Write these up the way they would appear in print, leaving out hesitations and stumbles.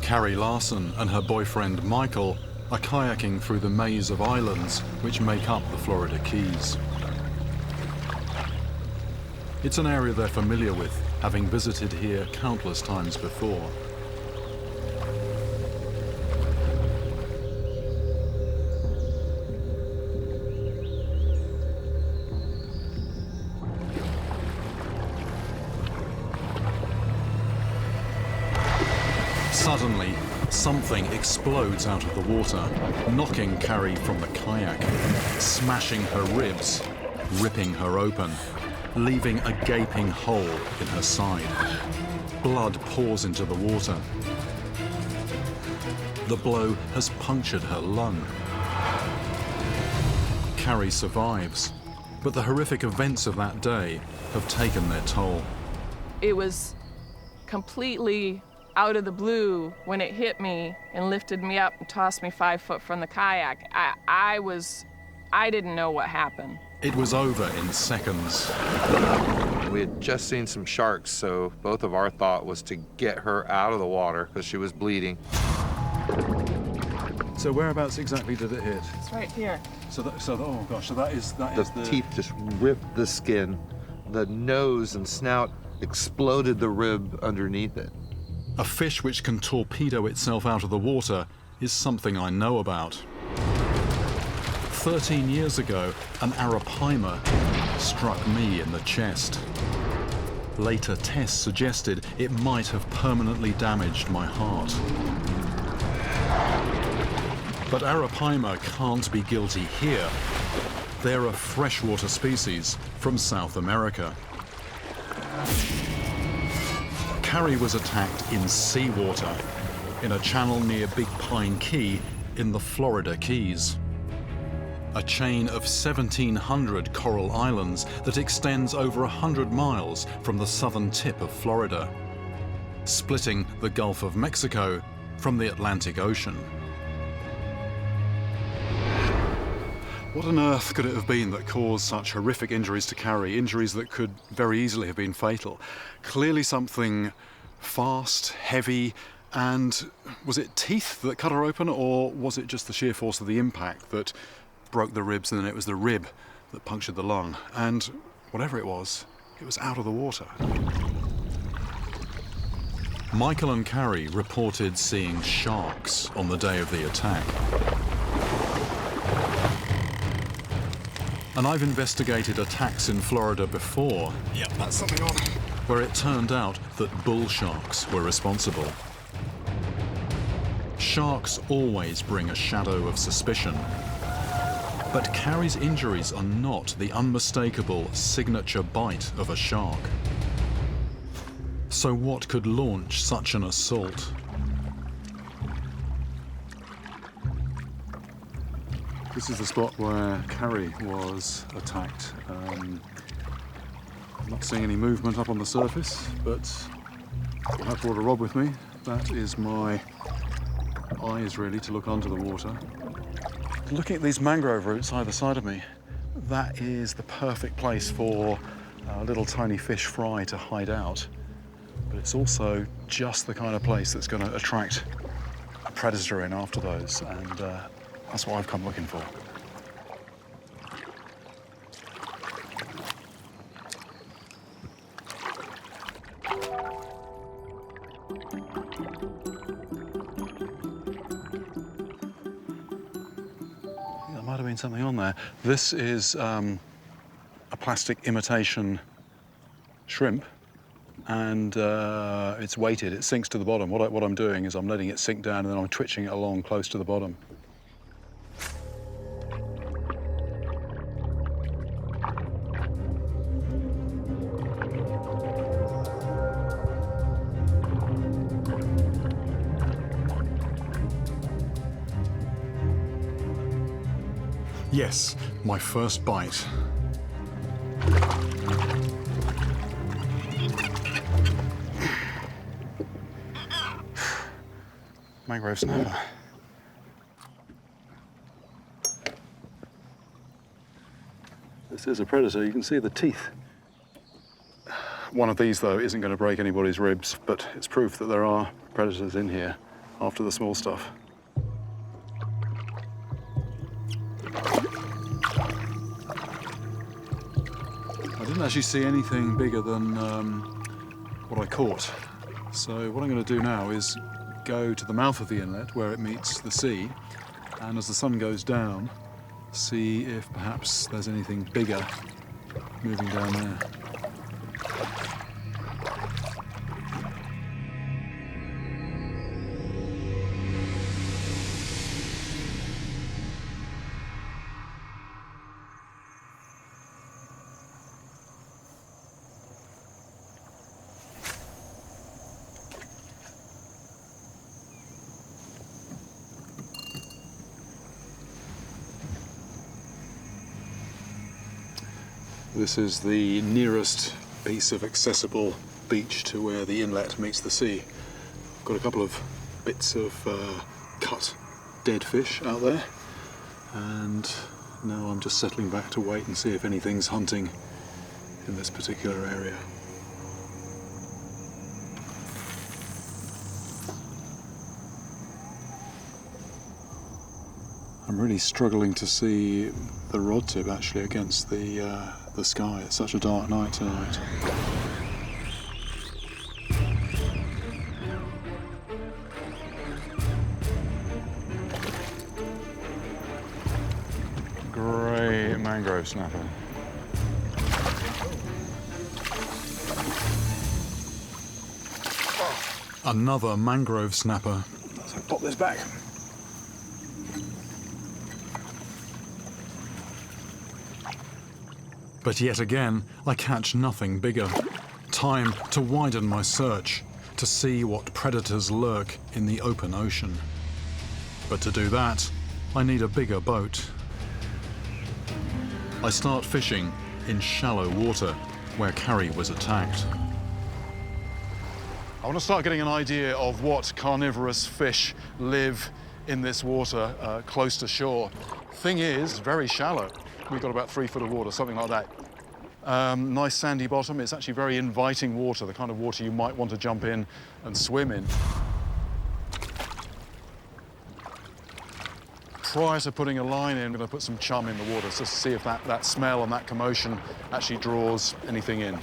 Carrie Larson and her boyfriend Michael are kayaking through the maze of islands which make up the Florida Keys. It's an area they're familiar with, having visited here countless times before. Suddenly, something explodes out of the water, knocking Carrie from the kayak, smashing her ribs, ripping her open, leaving a gaping hole in her side. Blood pours into the water. The blow has punctured her lung. Carrie survives, but the horrific events of that day have taken their toll. It was completely out of the blue when it hit me and lifted me up and tossed me 5 foot from the kayak. I didn't know what happened. It was over in seconds. We had just seen some sharks, so both of our thought was to get her out of the water because she was bleeding. So whereabouts exactly did it hit? It's right here. Oh gosh, so that is The teeth just ripped the skin. The nose and snout exploded the rib underneath it. A fish which can torpedo itself out of the water is something I know about. 13 years ago, an arapaima struck me in the chest. Later tests suggested it might have permanently damaged my heart. But arapaima can't be guilty here. They're a freshwater species from South America. Carrie was attacked in seawater, in a channel near Big Pine Key in the Florida Keys. A chain of 1,700 coral islands that extends over 100 miles from the southern tip of Florida, splitting the Gulf of Mexico from the Atlantic Ocean. What on earth could it have been that caused such horrific injuries to Carrie, injuries that could very easily have been fatal? Clearly something fast, heavy, and was it teeth that cut her open, or was it just the sheer force of the impact that broke the ribs, and then it was the rib that punctured the lung? And whatever it was out of the water. Michael and Carrie reported seeing sharks on the day of the attack. And I've investigated attacks in Florida before. Yep, that's something on. Where it turned out that bull sharks were responsible. Sharks always bring a shadow of suspicion. But Carrie's injuries are not the unmistakable signature bite of a shark. So what could launch such an assault? This is the spot where Carrie was attacked. I'm not seeing any movement up on the surface, but I've brought a rod with me. That is my eyes, really, to look under the water. Looking at these mangrove roots either side of me, that is the perfect place for a little tiny fish fry to hide out. But it's also just the kind of place that's going to attract a predator in after those, and that's what I've come looking for. There might have been something on there. This is a plastic imitation shrimp, and it's weighted. It sinks to the bottom. What I'm doing is I'm letting it sink down, and then I'm twitching it along close to the bottom. Yes, my first bite. Mangrove snapper. This is a predator. You can see the teeth. One of these, though, isn't going to break anybody's ribs, but it's proof that there are predators in here. after the small stuff. I didn't actually see anything bigger than what I caught. So what I'm going to do now is go to the mouth of the inlet where it meets the sea, and as the sun goes down, see if perhaps there's anything bigger moving down there. This is the nearest piece of accessible beach to where the inlet meets the sea. I've got a couple of bits of cut dead fish out there, and now I'm just settling back to wait and see if anything's hunting in this particular area. I'm really struggling to see the rod tip actually against the sky. It's such a dark night tonight. Grey mangrove snapper. Another mangrove snapper. So pop this back. But yet again, I catch nothing bigger. Time to widen my search, to see what predators lurk in the open ocean. But to do that, I need a bigger boat. I start fishing in shallow water, where Carrie was attacked. I want to start getting an idea of what carnivorous fish live in this water close to shore. Thing is, very shallow. We've got about 3 foot of water, something like that. Nice sandy bottom. It's actually very inviting water, the kind of water you might want to jump in and swim in. Prior to putting a line in, I'm going to put some chum in the water just to see if that smell and that commotion actually draws anything in.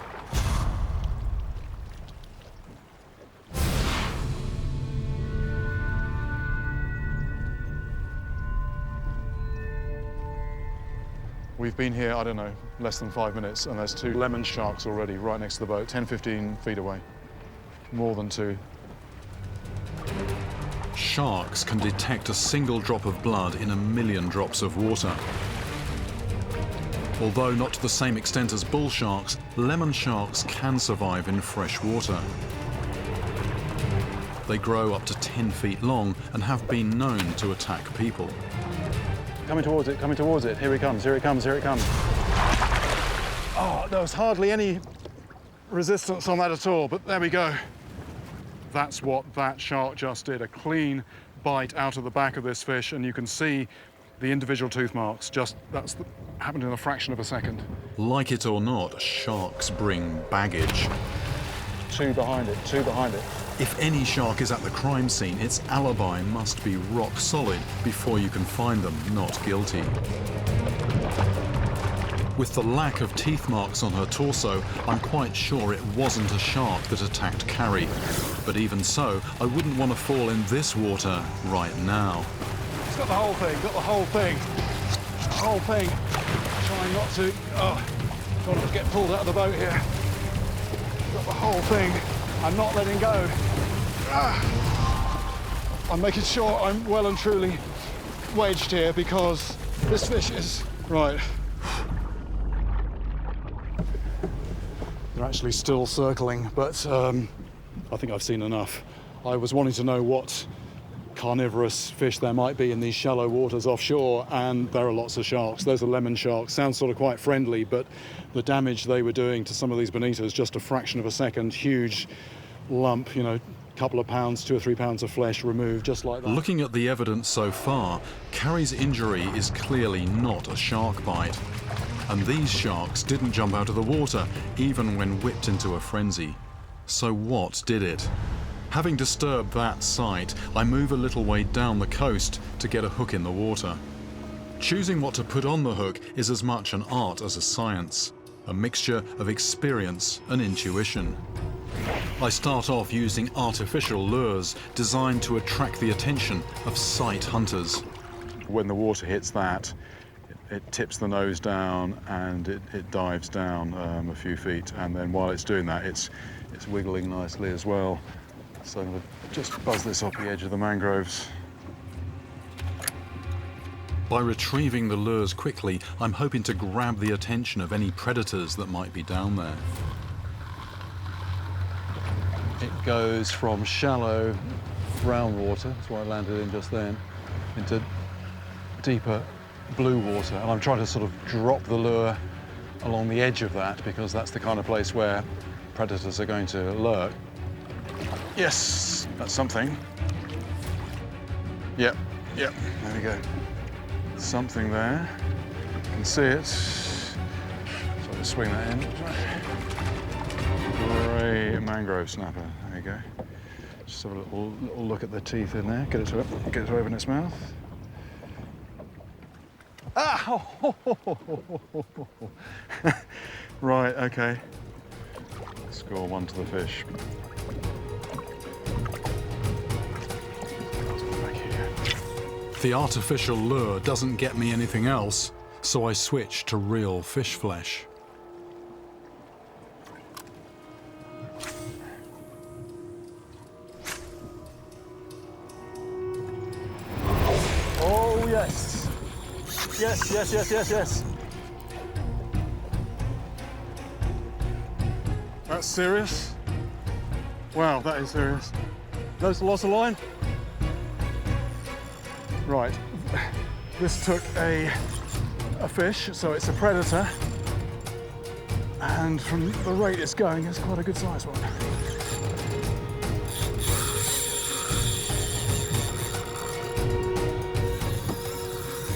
We've been here, I don't know, less than 5 minutes, and there's 2 lemon sharks already right next to the boat, 10, 15 feet away. More than 2. Sharks can detect a single drop of blood in 1 million drops of water. Although not to the same extent as bull sharks, lemon sharks can survive in fresh water. They grow up to 10 feet long and have been known to attack people. Coming towards it, coming towards it. Here he comes, here he comes, here he comes. Oh, there was hardly any resistance on that at all, but there we go. That's what that shark just did, a clean bite out of the back of this fish, and you can see the individual tooth marks. Happened in a fraction of a second. Like it or not, sharks bring baggage. 2 behind it, 2 behind it. If any shark is at the crime scene, its alibi must be rock solid before you can find them not guilty. With the lack of teeth marks on her torso, I'm quite sure it wasn't a shark that attacked Carrie. But even so, I wouldn't want to fall in this water right now. It's got the whole thing, got the whole thing. The whole thing. Trying not to, don't want to get pulled out of the boat here. Got the whole thing. I'm not letting go. I'm making sure I'm well and truly wedged here because this fish is... Right. They're actually still circling, but I think I've seen enough. I was wanting to know what carnivorous fish there might be in these shallow waters offshore, and there are lots of sharks. Those are lemon sharks. Sounds sort of quite friendly, but the damage they were doing to some of these bonitas, just a fraction of a second, huge lump, you know, couple of pounds, 2 or 3 pounds of flesh removed just like that. Looking at the evidence so far, Carrie's injury is clearly not a shark bite. And these sharks didn't jump out of the water, even when whipped into a frenzy. So what did it? Having disturbed that site, I move a little way down the coast to get a hook in the water. Choosing what to put on the hook is as much an art as a science, a mixture of experience and intuition. I start off using artificial lures designed to attract the attention of sight hunters. When the water hits that, it tips the nose down and it dives down a few feet, and then while it's doing that, it's wiggling nicely as well. So I'm going to just buzz this off the edge of the mangroves. By retrieving the lures quickly, I'm hoping to grab the attention of any predators that might be down there. It goes from shallow brown water, that's what I landed in just then, into deeper blue water. And I'm trying to sort of drop the lure along the edge of that because that's the kind of place where predators are going to lurk. Yes, that's something. Yep, there we go. Something there. You can see it. So I'll just swing that in. Great mangrove snapper. There you go. Just have a little look at the teeth in there. Get it to open its mouth. Ah! Right, okay. Score one to the fish. The artificial lure doesn't get me anything else, so I switch to real fish flesh. Oh, yes. Yes. That's serious. Wow, that is serious. There's lots of line. Right, this took a fish, so it's a predator, and from the rate it's going, it's quite a good sized one.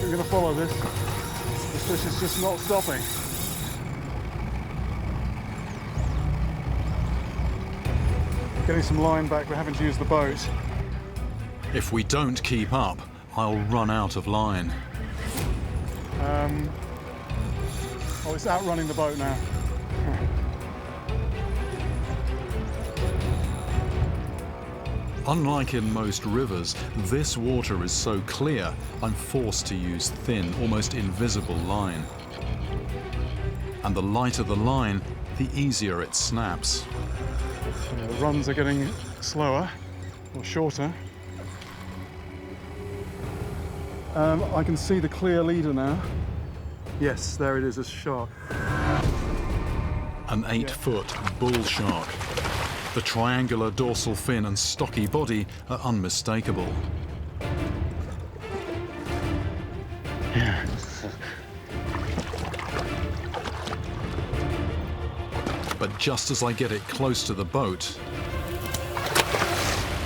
We're going to follow this. This fish is just not stopping. Getting some line back, we're having to use the boat. If we don't keep up, I'll run out of line. Oh, it's outrunning the boat now. Unlike in most rivers, this water is so clear, I'm forced to use thin, almost invisible line. And the lighter the line, the easier it snaps. The runs are getting slower, or shorter. I can see the clear leader now. Yes, there it is, a shark. An 8-foot bull shark. The triangular dorsal fin and stocky body are unmistakable. But just as I get it close to the boat,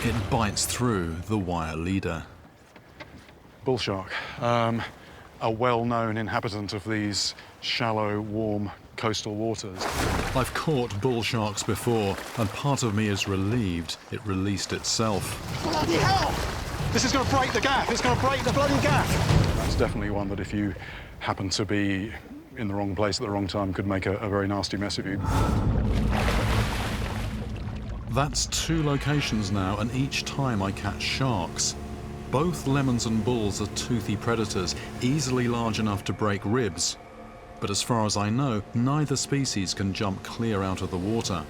it bites through the wire leader. Bull shark, a well-known inhabitant of these shallow, warm coastal waters. I've caught bull sharks before, and part of me is relieved it released itself. Bloody hell! This is going to break the gaff. It's going to break the bloody gaff. That's definitely one that if you happen to be in the wrong place at the wrong time could make a very nasty mess of you. That's 2 locations now, and each time I catch sharks. Both lemons and bulls are toothy predators, easily large enough to break ribs. But as far as I know, neither species can jump clear out of the water.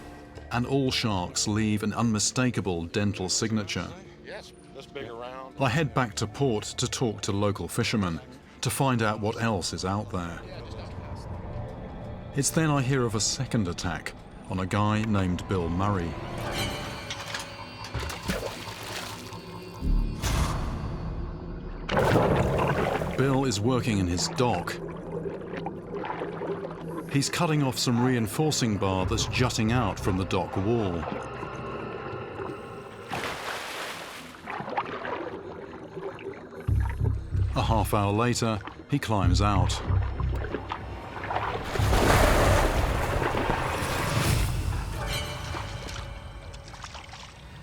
And all sharks leave an unmistakable dental signature. I head back to port to talk to local fishermen, to find out what else is out there. It's then I hear of a second attack on a guy named Bill Murray. Bill is working in his dock. He's cutting off some reinforcing bar that's jutting out from the dock wall. A half hour later, he climbs out.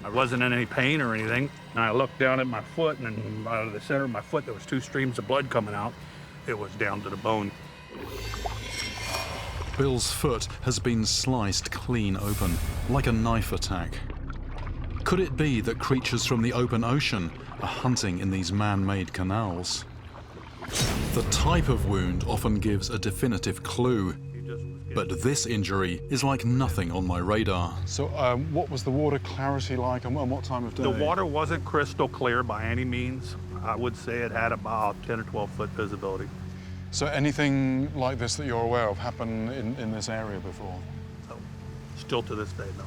I wasn't in any pain or anything. And I looked down at my foot, and out of the center of my foot, there was 2 streams of blood coming out. It was down to the bone. Bill's foot has been sliced clean open, like a knife attack. Could it be that creatures from the open ocean are hunting in these man-made canals? The type of wound often gives a definitive clue, but this injury is like nothing on my radar. So what was the water clarity like, and what time of day? The water wasn't crystal clear by any means. I would say it had about 10 or 12 foot visibility. So anything like this that you're aware of happened in this area before? So, still to this day, no.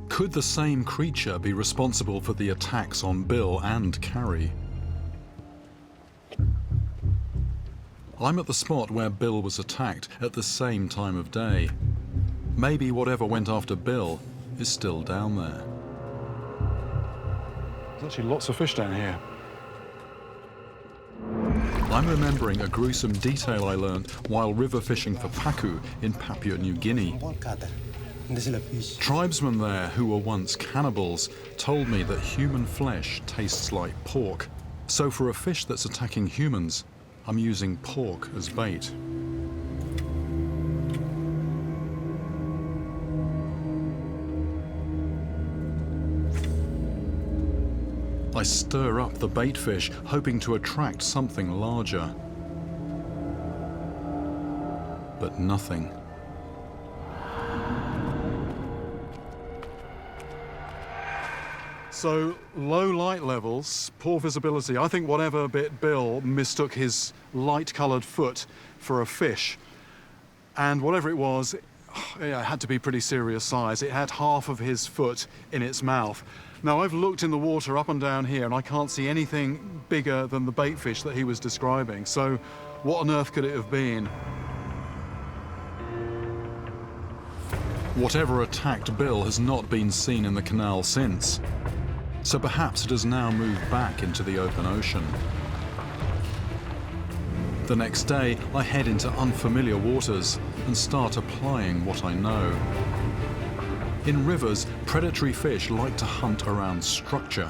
Could the same creature be responsible for the attacks on Bill and Carrie? I'm at the spot where Bill was attacked at the same time of day. Maybe whatever went after Bill is still down there. There's actually lots of fish down here. I'm remembering a gruesome detail I learned while river fishing for pacu in Papua New Guinea. Tribesmen there who were once cannibals told me that human flesh tastes like pork. So for a fish that's attacking humans, I'm using pork as bait. I stir up the bait fish, hoping to attract something larger. But nothing. So, low light levels, poor visibility. I think whatever bit Bill mistook his light-coloured foot for a fish. And whatever it was, it had to be pretty serious size. It had half of his foot in its mouth. Now, I've looked in the water up and down here, and I can't see anything bigger than the bait fish that he was describing. So, what on earth could it have been? Whatever attacked Bill has not been seen in the canal since. So perhaps it has now moved back into the open ocean. The next day, I head into unfamiliar waters and start applying what I know. In rivers, predatory fish like to hunt around structure.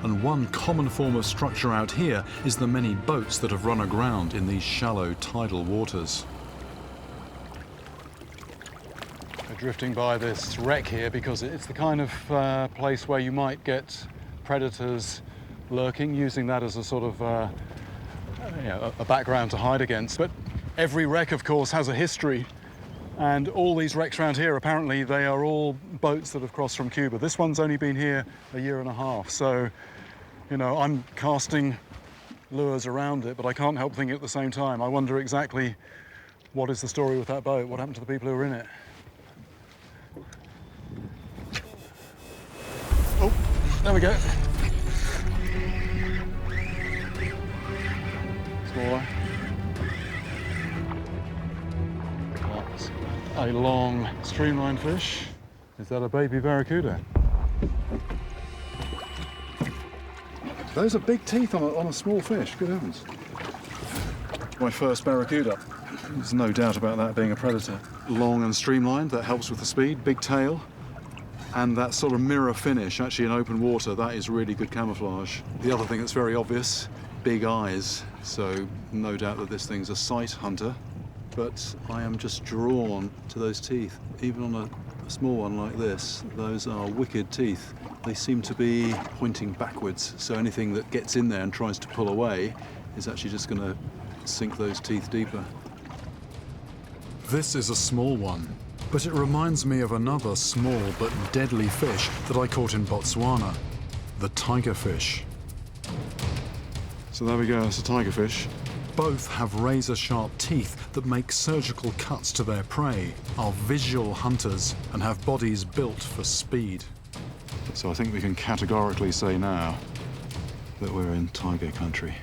And one common form of structure out here is the many boats that have run aground in these shallow tidal waters. Drifting by this wreck here because it's the kind of place where you might get predators lurking, using that as a sort of a background to hide against. But every wreck, of course, has a history, and all these wrecks around here, apparently they are all boats that have crossed from Cuba. This one's only been here a year and a half, so I'm casting lures around it, but I can't help thinking at the same time, I wonder exactly what is the story with that boat, what happened to the people who were in it. Oh, there we go. Smaller. That's a long streamlined fish. Is that a baby barracuda? Those are big teeth on a small fish, good heavens. My first barracuda. There's no doubt about that being a predator. Long and streamlined, that helps with the speed, big tail. And that sort of mirror finish, actually in open water, that is really good camouflage. The other thing that's very obvious, big eyes. So no doubt that this thing's a sight hunter. But I am just drawn to those teeth. Even on a small one like this, those are wicked teeth. They seem to be pointing backwards. So anything that gets in there and tries to pull away is actually just going to sink those teeth deeper. This is a small one. But it reminds me of another small but deadly fish that I caught in Botswana, the tigerfish. So there we go, it's a tigerfish. Both have razor-sharp teeth that make surgical cuts to their prey, are visual hunters, and have bodies built for speed. So I think we can categorically say now that we're in tiger country.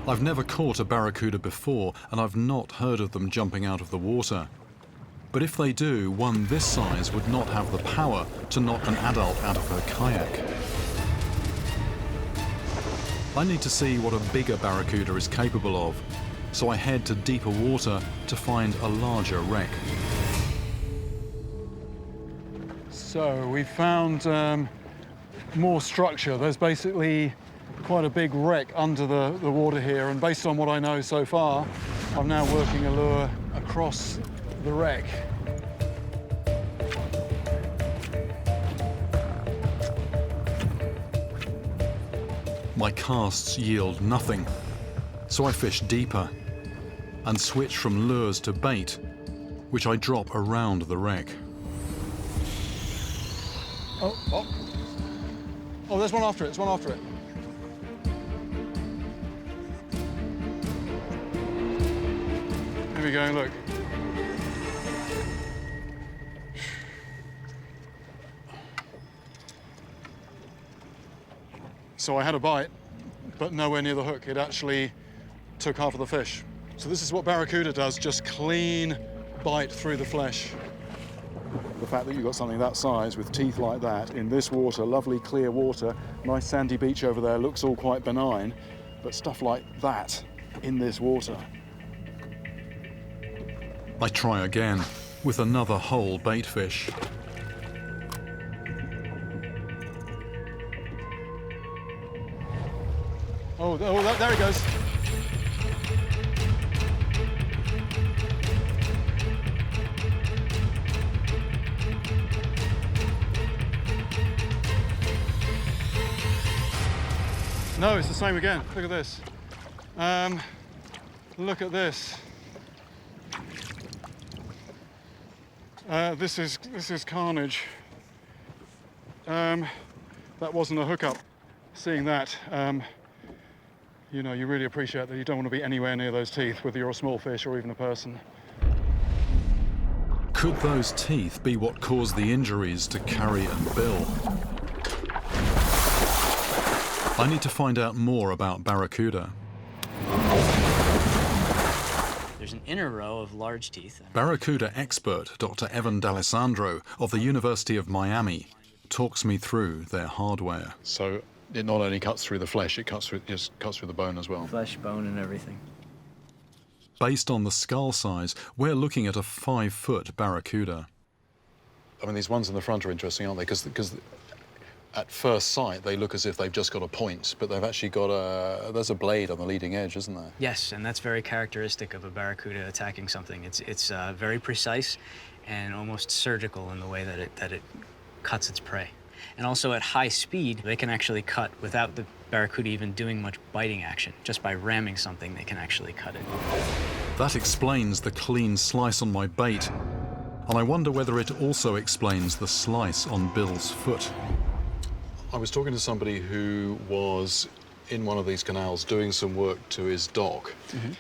I've never caught a barracuda before, and I've not heard of them jumping out of the water. But if they do, one this size would not have the power to knock an adult out of her kayak. I need to see what a bigger barracuda is capable of. so I head to deeper water to find a larger wreck. So we found more structure. There's basically quite a big wreck under the water here, and based on what I know so far, I'm now working a lure across the wreck. My casts yield nothing, so I fish deeper and switch from lures to bait, which I drop around the wreck. Oh, there's one after it, there's one after it. Here we go, look. So I had a bite, but nowhere near the hook. It actually took half of the fish. So this is what Barracuda does, just clean bite through the flesh. The fact that you've got something that size with teeth like that in this water, lovely clear water, nice sandy beach over there, looks all quite benign, but stuff like that in this water. I try again with another whole bait fish. Oh, there he goes. No, it's the same again. Look at this. Look at this. This is carnage. That wasn't a hookup. Seeing that, you know, you really appreciate that you don't want to be anywhere near those teeth, whether you're a small fish or even a person. Could those teeth be what caused the injuries to Carrie and Bill? I need to find out more about Barracuda. There's an inner row of large teeth. Barracuda expert Dr. Evan D'Alessandro of the University of Miami talks me through their hardware. So it not only cuts through the flesh, it cuts through the bone as well. Flesh, bone, and everything. Based on the skull size, we're looking at a 5-foot Barracuda. I mean, these ones in the front are interesting, aren't they? Because at first sight, they look as if they've just got a point, but they've actually got there's a blade on the leading edge, isn't there? Yes, and that's very characteristic of a barracuda attacking something. It's very precise and almost surgical in the way that it cuts its prey. And also at high speed, they can actually cut without the barracuda even doing much biting action. Just by ramming something, they can actually cut it. That explains the clean slice on my bait, and I wonder whether it also explains the slice on Bill's foot. I was talking to somebody who was in one of these canals doing some work to his dock. Mm-hmm.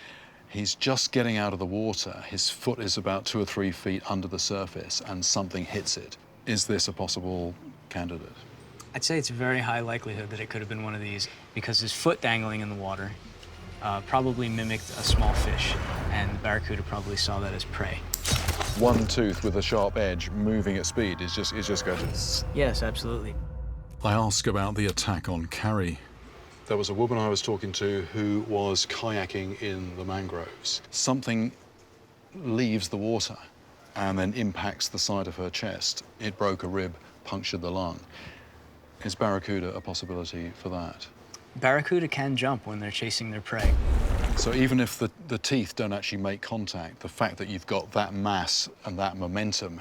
He's just getting out of the water. His foot is about 2 or 3 feet under the surface and something hits it. Is this a possible candidate? I'd say it's a very high likelihood that it could have been one of these because his foot dangling in the water probably mimicked a small fish, and the barracuda probably saw that as prey. One tooth with a sharp edge moving at speed is just going to... Yes, absolutely. I ask about the attack on Carrie. There was a woman I was talking to who was kayaking in the mangroves. Something leaves the water and then impacts the side of her chest. It broke a rib, punctured the lung. Is Barracuda a possibility for that? Barracuda can jump when they're chasing their prey. So even if the teeth don't actually make contact, the fact that you've got that mass and that momentum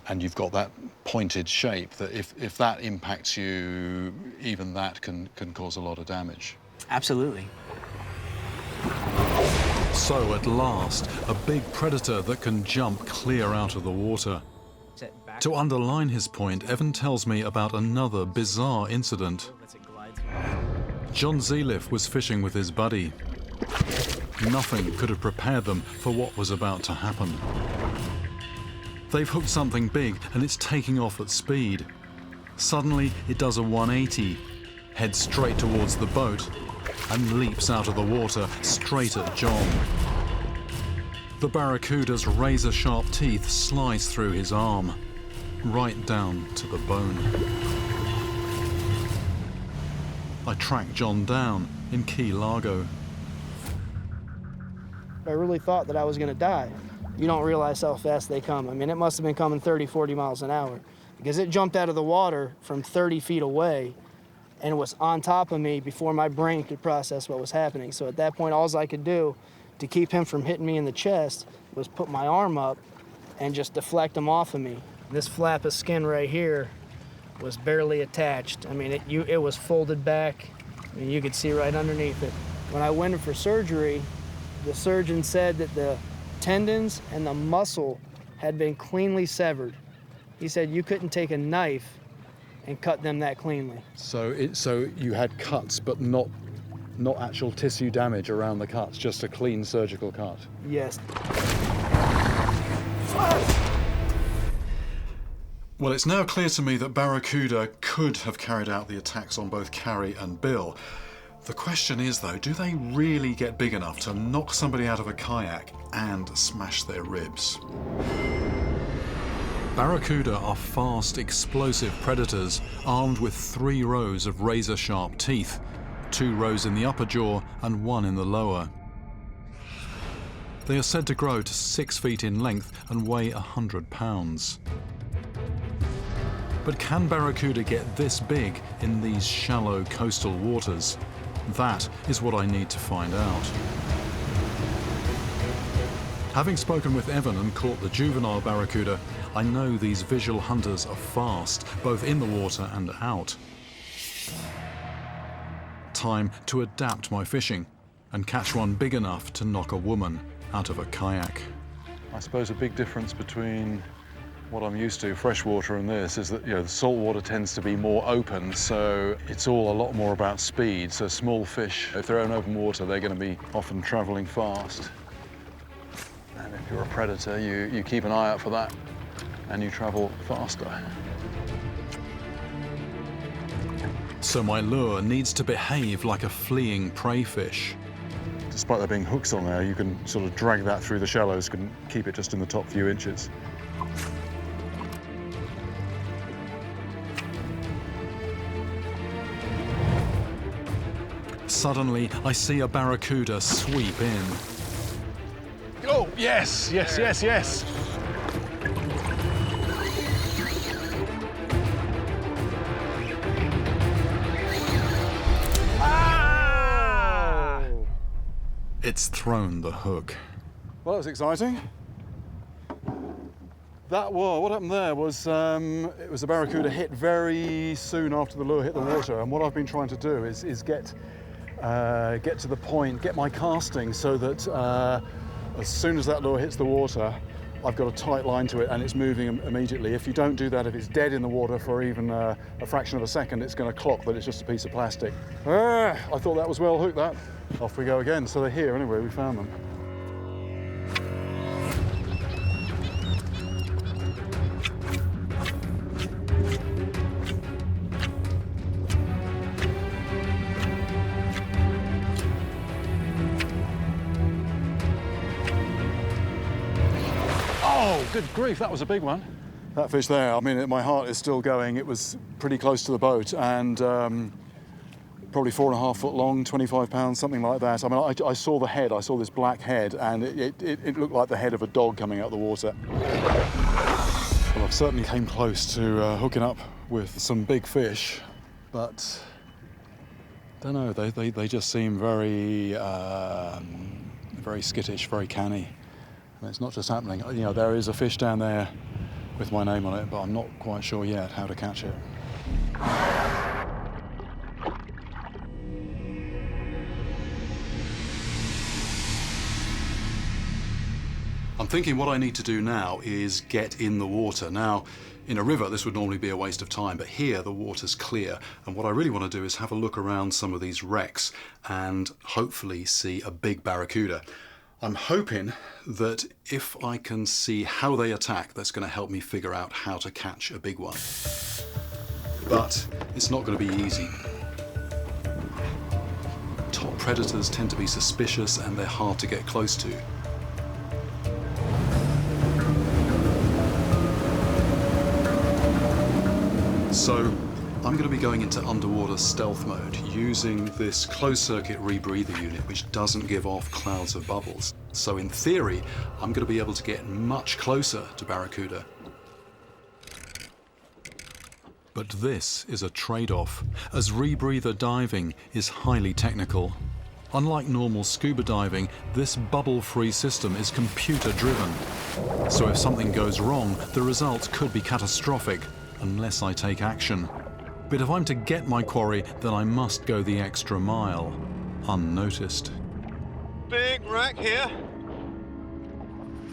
and you've got that pointed shape, that if that impacts you, even that can cause a lot of damage. Absolutely. So at last, a big predator that can jump clear out of the water. To underline his point, Evan tells me about another bizarre incident. John Zeliff was fishing with his buddy. Nothing could have prepared them for what was about to happen. They've hooked something big and it's taking off at speed. Suddenly, it does a 180, heads straight towards the boat, and leaps out of the water straight at John. The barracuda's razor-sharp teeth slice through his arm, right down to the bone. I track John down in Key Largo. I really thought that I was gonna die. You don't realize how fast they come. I mean, it must have been coming 30, 40 miles an hour because it jumped out of the water from 30 feet away and was on top of me before my brain could process what was happening. So at that point, all I could do to keep him from hitting me in the chest was put my arm up and just deflect him off of me. This flap of skin right here was barely attached. I mean, it was folded back. I mean, you could see right underneath it. When I went in for surgery, the surgeon said that the tendons and the muscle had been cleanly severed. He said you couldn't take a knife and cut them that cleanly. So you had cuts, but not actual tissue damage around the cuts, just a clean surgical cut. Yes. Well, it's now clear to me that Barracuda could have carried out the attacks on both Carrie and Bill. The question is, though, do they really get big enough to knock somebody out of a kayak and smash their ribs? Barracuda are fast, explosive predators armed with 3 rows of razor-sharp teeth, 2 rows in the upper jaw and 1 in the lower. They are said to grow to 6 feet in length and weigh 100 pounds. But can Barracuda get this big in these shallow coastal waters? That is what I need to find out. Having spoken with Evan and caught the juvenile Barracuda, I know these visual hunters are fast, both in the water and out. Time to adapt my fishing and catch one big enough to knock a woman out of a kayak. I suppose a big difference between what I'm used to, freshwater, and this is that, the salt water tends to be more open, so it's all a lot more about speed. So small fish, if they're in open water, they're going to be often traveling fast. And if you're a predator, you keep an eye out for that, and you travel faster. So my lure needs to behave like a fleeing prey fish. Despite there being hooks on there, you can sort of drag that through the shallows and keep it just in the top few inches. Suddenly, I see a Barracuda sweep in. Oh, yes, yes, yes, yes. Ah! It's thrown the hook. Well, that was exciting. What happened there was, it was a Barracuda hit very soon after the lure hit the water, and what I've been trying to do is get to the point, get my casting so that as soon as that lure hits the water, I've got a tight line to it and it's moving immediately. If you don't do that, if it's dead in the water for even a fraction of a second, it's going to clock that it's just a piece of plastic. I thought that was well hooked, that. Off we go again. So they're here anyway, we found them. Oh, good grief, that was a big one. That fish there, I mean, my heart is still going. It was pretty close to the boat and probably 4.5 foot long, 25 pounds, something like that. I mean, I saw the head, I saw this black head, and it looked like the head of a dog coming out of the water. Well, I certainly came close to hooking up with some big fish, but I don't know, they just seem very, very skittish, very canny. And it's not just happening. There is a fish down there with my name on it, but I'm not quite sure yet how to catch it. I'm thinking what I need to do now is get in the water. Now, in a river, this would normally be a waste of time, but here the water's clear. And what I really want to do is have a look around some of these wrecks and hopefully see a big Barracuda. I'm hoping that if I can see how they attack, that's going to help me figure out how to catch a big one. But it's not going to be easy. Top predators tend to be suspicious and they're hard to get close to. So I'm going to be going into underwater stealth mode using this closed circuit rebreather unit which doesn't give off clouds of bubbles. So in theory, I'm going to be able to get much closer to Barracuda. But this is a trade-off, as rebreather diving is highly technical. Unlike normal scuba diving, this bubble-free system is computer-driven. So if something goes wrong, the results could be catastrophic, unless I take action. But if I'm to get my quarry, then I must go the extra mile, unnoticed. Big wreck here.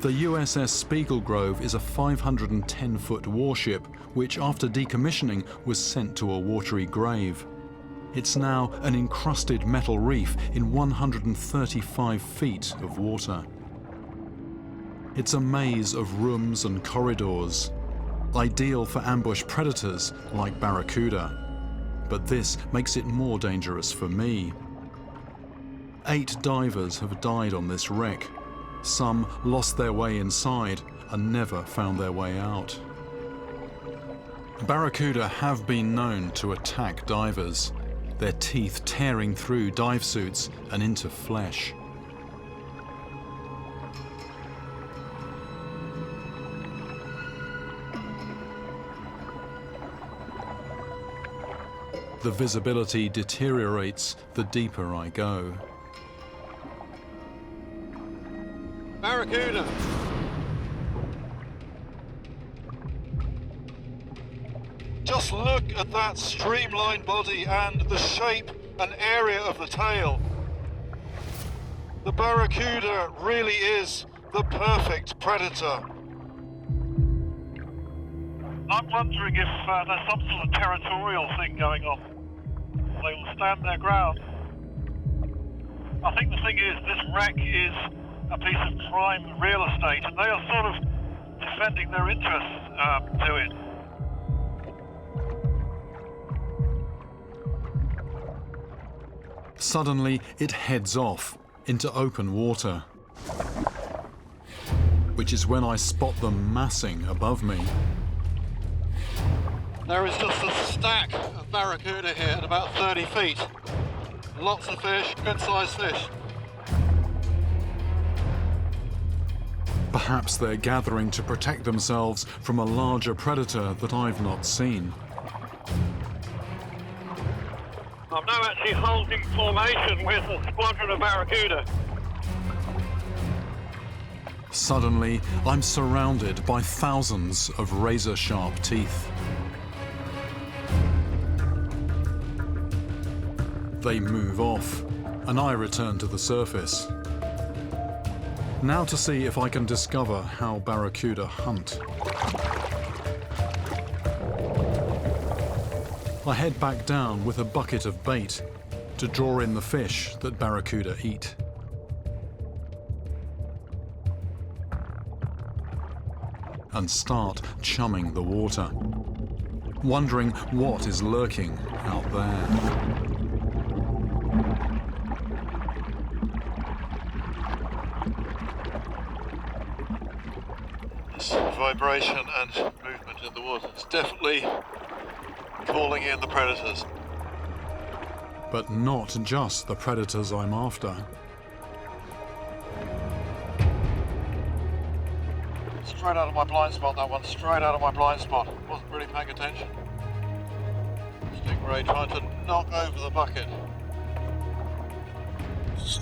The USS Spiegelgrove is a 510-foot warship, which after decommissioning was sent to a watery grave. It's now an encrusted metal reef in 135 feet of water. It's a maze of rooms and corridors, ideal for ambush predators like Barracuda. But this makes it more dangerous for me. 8 divers have died on this wreck. Some lost their way inside and never found their way out. Barracuda have been known to attack divers, their teeth tearing through dive suits and into flesh. The visibility deteriorates the deeper I go. Barracuda. Just look at that streamlined body and the shape and area of the tail. The Barracuda really is the perfect predator. I'm wondering if there's some sort of territorial thing going on. They will stand their ground. I think the thing is, this wreck is a piece of prime real estate, and they are sort of defending their interests to it. Suddenly, it heads off into open water, which is when I spot them massing above me. There is just a stack of Barracuda here at about 30 feet. Lots of fish, good-sized fish. Perhaps they're gathering to protect themselves from a larger predator that I've not seen. I'm now actually holding formation with a squadron of Barracuda. Suddenly, I'm surrounded by thousands of razor-sharp teeth. They move off, and I return to the surface. Now to see if I can discover how Barracuda hunt. I head back down with a bucket of bait to draw in the fish that Barracuda eat. And start chumming the water, wondering what is lurking out there. This vibration and movement in the water is definitely calling in the predators. But not just the predators I'm after. Straight out of my blind spot, that one. Straight out of my blind spot. Wasn't really paying attention. Stingray trying to knock over the bucket.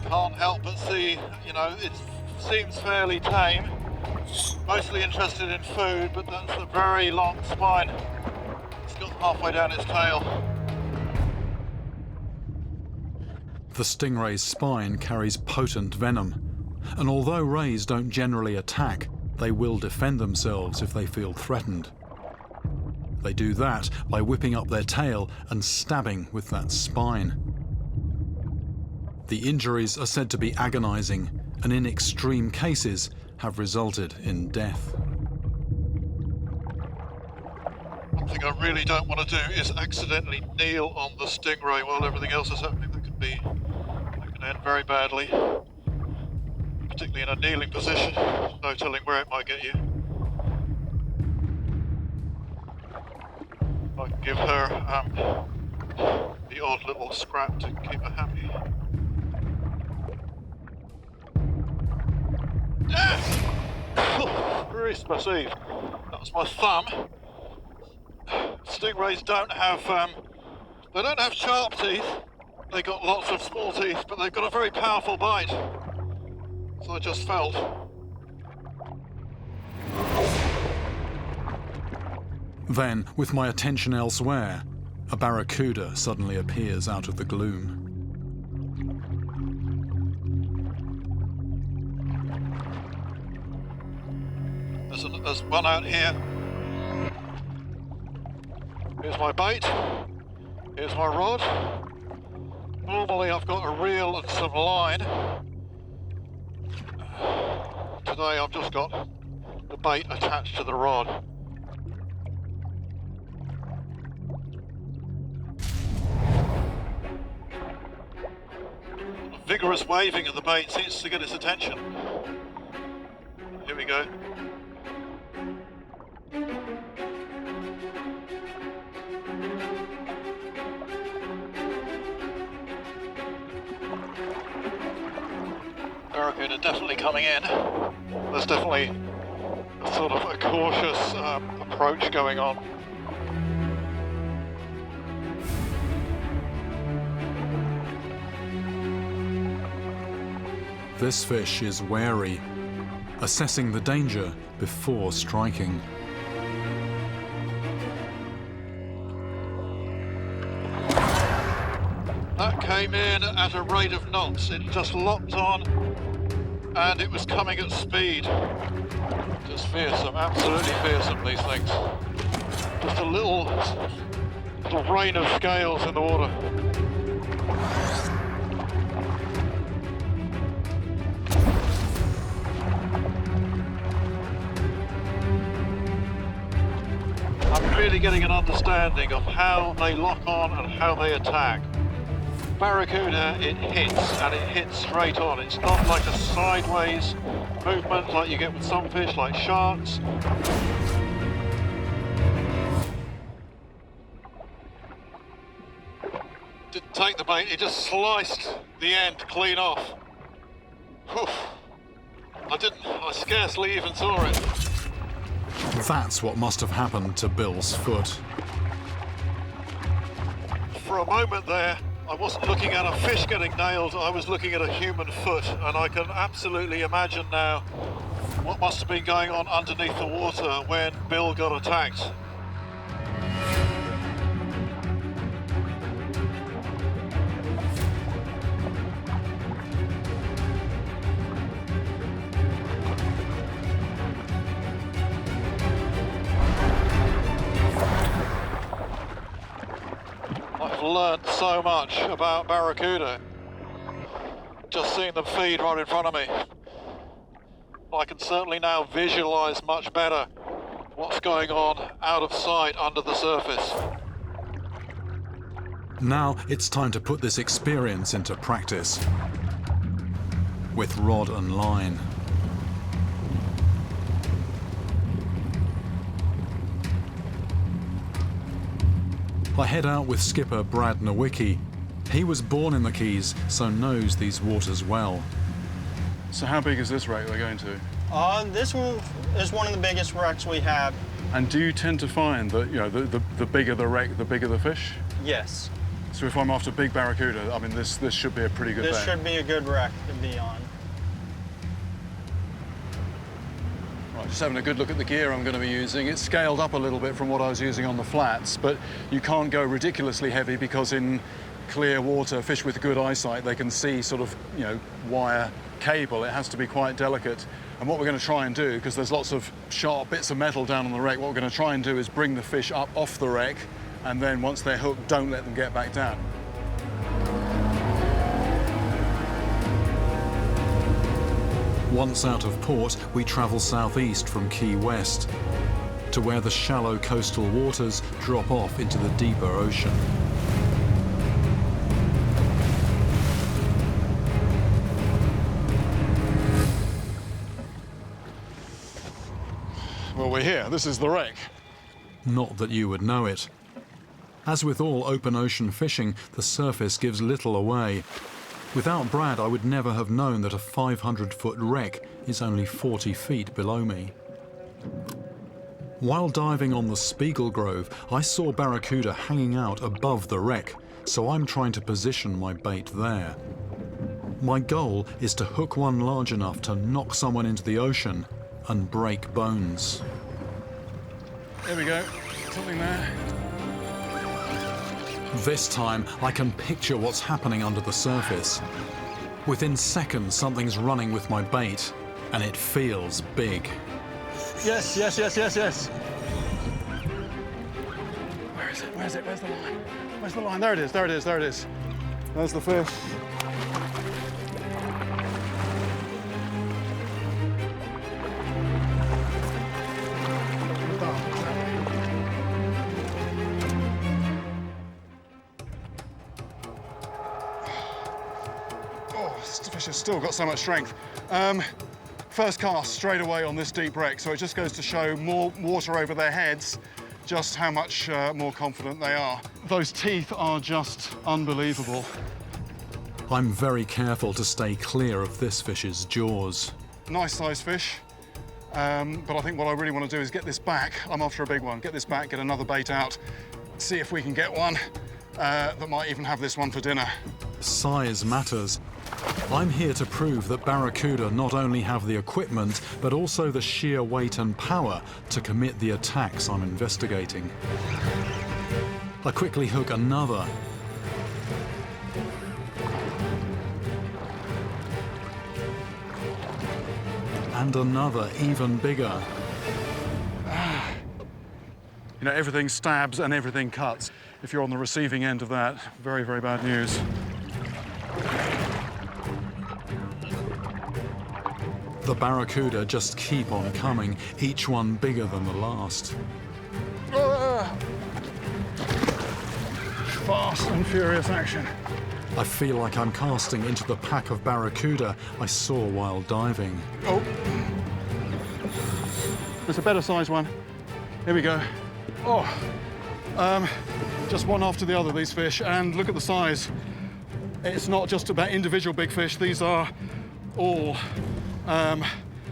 Can't help but see, you know, it seems fairly tame. Mostly interested in food, but that's a very long spine. It's got halfway down its tail. The stingray's spine carries potent venom, and although rays don't generally attack, they will defend themselves if they feel threatened. They do that by whipping up their tail and stabbing with that spine. The injuries are said to be agonizing, and in extreme cases have resulted in death. One thing I really don't want to do is accidentally kneel on the stingray while everything else is happening. That can end very badly. Particularly in a kneeling position. No telling where it might get you. I can give her the odd little scrap to keep her happy. Christ Eve. That was my thumb. Stingrays don't have sharp teeth. They got lots of small teeth, but they've got a very powerful bite. So I just felt. Then, with my attention elsewhere, a barracuda suddenly appears out of the gloom. There's one out here. Here's my bait. Here's my rod. Normally I've got a reel and some line. Today I've just got the bait attached to the rod. A vigorous waving of the bait seems to get its attention. Here we go. Barracuda definitely coming in. There's definitely a sort of a cautious approach going on. This fish is wary, assessing the danger before striking. That came in at a rate of knots. It just locked on and it was coming at speed. Just fearsome, absolutely fearsome, these things. Just a little rain of scales in the water. I'm really getting an understanding of how they lock on and how they attack. Barracuda, it hits, and it hits straight on. It's not like a sideways movement like you get with some fish, like sharks. Didn't take the bait, it just sliced the end clean off. Whew. I scarcely even saw it. That's what must have happened to Bill's foot. For a moment there, I wasn't looking at a fish getting nailed, I was looking at a human foot, and I can absolutely imagine now what must have been going on underneath the water when Bill got attacked. I've learned so much about barracuda. Just seeing them feed right in front of me. I can certainly now visualize much better what's going on out of sight under the surface. Now it's time to put this experience into practice with rod and line. I head out with skipper Brad Nowicki. He was born in the Keys, so knows these waters well. So how big is this wreck we're going to? This one is one of the biggest wrecks we have. And do you tend to find that, you know, the bigger the wreck, the bigger the fish? Yes. So if I'm after big barracuda, I mean, this should be a pretty good This bet. should be a good wreck to be on. Right, just having a good look at the gear I'm going to be using. It's scaled up a little bit from what I was using on the flats, but you can't go ridiculously heavy because in clear water, fish with good eyesight, they can see sort of, you know, wire cable. It has to be quite delicate. And what we're going to try and do, because there's lots of sharp bits of metal down on the wreck, what we're going to try and do is bring the fish up off the wreck, and then once they're hooked, don't let them get back down. Once out of port, we travel southeast from Key West to where the shallow coastal waters drop off into the deeper ocean. Well, we're here. This is the wreck. Not that you would know it. As with all open ocean fishing, the surface gives little away. Without Brad, I would never have known that a 500-foot wreck is only 40 feet below me. While diving on the Spiegel Grove, I saw Barracuda hanging out above the wreck, so I'm trying to position my bait there. My goal is to hook one large enough to knock someone into the ocean and break bones. There we go, something there. This time, I can picture what's happening under the surface. Within seconds, something's running with my bait, and it feels big. Yes, yes, yes, yes, yes. Where is it? Where's it? Where's the line? Where's the line? There it is, there it is, there it is. There's the fish. This fish has still got so much strength. First cast straight away on this deep wreck, so it just goes to show more water over their heads, just how much more confident they are. Those teeth are just unbelievable. I'm very careful to stay clear of this fish's jaws. Nice sized fish, but I think what I really want to do is get this back. I'm after a big one. Get this back, get another bait out, see if we can get one that might even have this one for dinner. Size matters. I'm here to prove that Barracuda not only have the equipment, but also the sheer weight and power to commit the attacks I'm investigating. I quickly hook another. And another, even bigger. You know, everything stabs and everything cuts. If you're on the receiving end of that, very, very bad news. The Barracuda just keep on coming, each one bigger than the last. Fast and furious action. I feel like I'm casting into the pack of Barracuda I saw while diving. Oh, there's a better sized one. Here we go. Oh, just one after the other, these fish, and look at the size. It's not just about individual big fish, these are all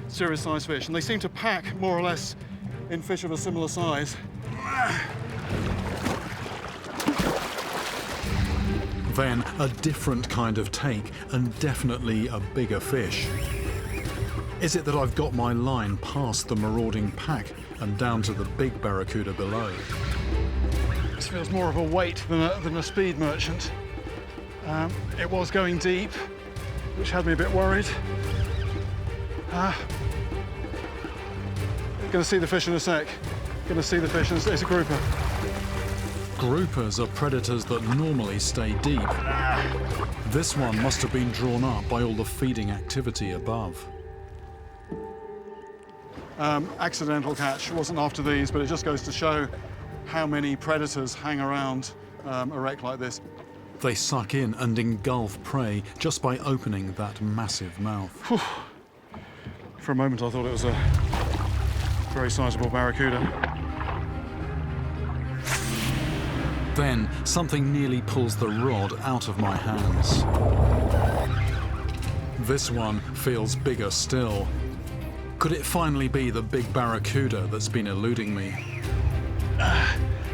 serious sized fish, and they seem to pack more or less in fish of a similar size. Then a different kind of take, and definitely a bigger fish. Is it that I've got my line past the marauding pack and down to the big Barracuda below? This feels more of a weight than a speed merchant. It was going deep, which had me a bit worried. Gonna see the fish in a sec. Gonna see the fish, it's a grouper. Groupers are predators that normally stay deep. This one must have been drawn up by all the feeding activity above. Accidental catch, wasn't after these, but it just goes to show how many predators hang around a wreck like this. They suck in and engulf prey just by opening that massive mouth. Whew. For a moment I thought it was a very sizable barracuda. Then something nearly pulls the rod out of my hands. This one feels bigger still. Could it finally be the big barracuda that's been eluding me?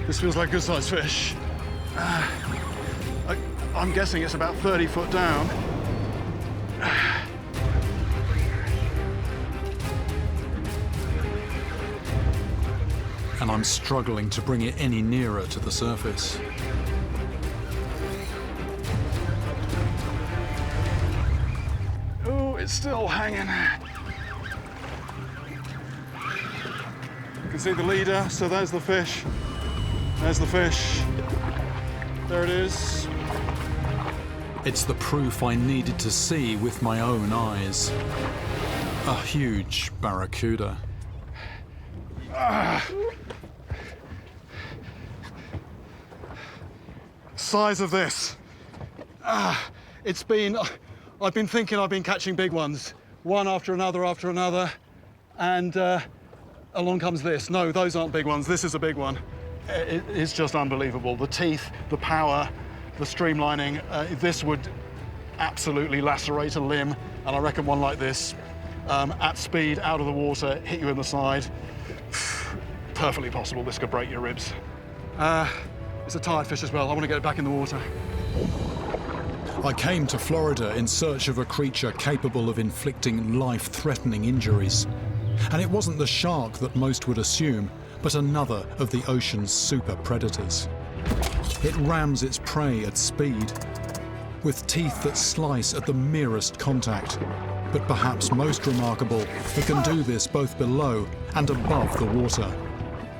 This feels like good sized fish. I'm guessing it's about 30 foot down. And I'm struggling to bring it any nearer to the surface. Oh, it's still hanging. You can see the leader, so there's the fish. There's the fish. There it is. It's the proof I needed to see with my own eyes. A huge barracuda. Size of this. I've been thinking I've been catching big ones, one after another, and along comes this. No, those aren't big ones, this is a big one. It's just unbelievable. The teeth, the power, the streamlining, this would absolutely lacerate a limb, and I reckon one like this, at speed, out of the water, hit you in the side. Perfectly possible this could break your ribs. It's a tired fish as well. I want to get it back in the water. I came to Florida in search of a creature capable of inflicting life-threatening injuries. And it wasn't the shark that most would assume, but another of the ocean's super predators. It rams its prey at speed, with teeth that slice at the merest contact. But perhaps most remarkable, it can do this both below and above the water.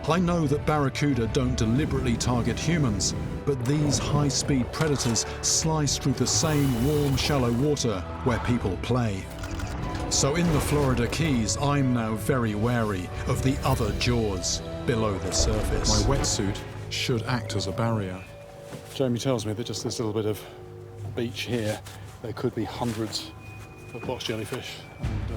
I know that barracuda don't deliberately target humans, but these high-speed predators slice through the same warm, shallow water where people play. So in the Florida Keys, I'm now very wary of the other jaws below the surface. My wetsuit should act as a barrier. Jamie tells me that just this little bit of beach here, there could be hundreds of box jellyfish. And,